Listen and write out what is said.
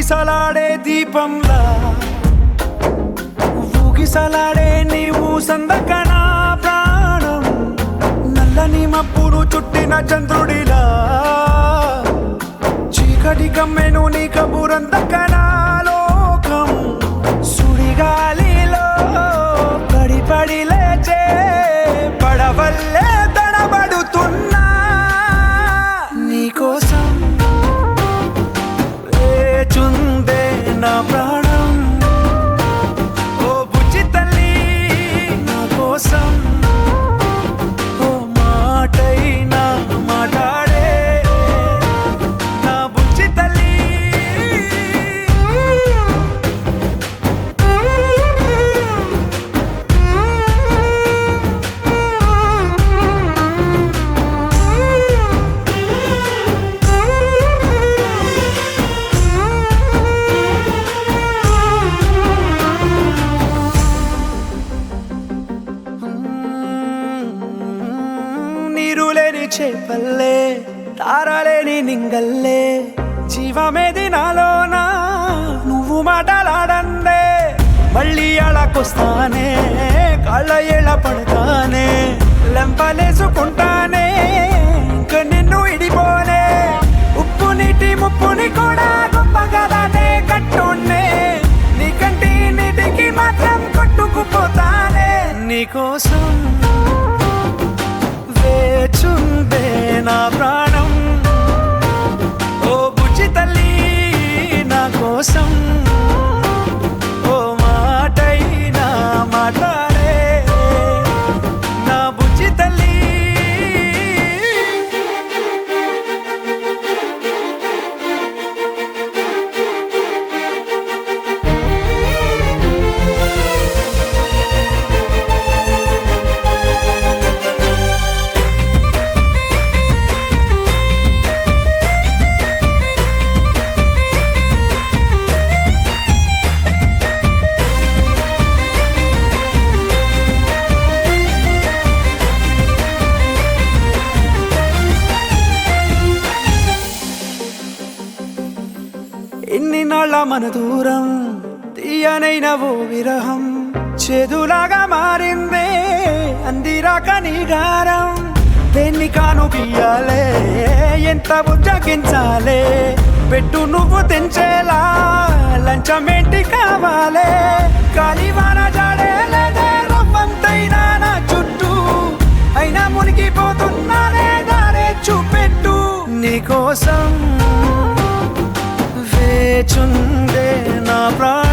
ఊగిసలాడే దీపంలా ఊగిసలాడే నీవు సందకనా ప్రాణం నల్లని మబ్బులు చుట్టిన చంద్రుడిలా చీకటి కమ్మెను నీ కబురందకనా లోకం సుడిగాలిలో పడి పడి లేచే పడవల్లే తడబడుతున్నా నీకోసం వేచుందే నా ప్రాణం ఓ బుజ్జి తల్లి నా కోసం ఓ మాటైనా మాట్లాడే నా బుజ్జి తల్లి నీరులేని చేపల్లే తారలేని నింగల్లే జీవమేది నాలోనా నువ్వు మాటలాడందే మళ్ళీ అళకొస్తానే కాళ్ళ ఏళ్ళ పడతానే లెంపలేసుకుంటానే ఇంక నిన్ను ఇడిపోనే ఉప్పు నీటి ముప్పుని కూడా గొప్పగా దాటే కట్టున్నే నీ కంటి నీటికి మాత్రం కొట్టుకుపోతానే నీకోసం వేచుందే నా ప్రాణం ఓ బుజ్జి తల్లి నా కోసం ఓ మాటైనా మాట్లాడే నా బుజ్జి తల్లి ఎన్ని నాళ్ళ మన దూరం తీయనైన ఓ విరహం చేదులాగా మారిందే అందిరాక నీ గారం దేన్ని కాను బియ్యాలే ఎంత బుజ్జగించాలే పెట్టు నువ్వు తెంచేలా లంచమేంటి కావాలే కాలివాన జాడేలేదే రవ్వంతైనా నా చుట్టూ అయినా మునిగిపోతున్నానే దారే చూపెట్టు నీకోసం వేచుందే నా ప్రాణం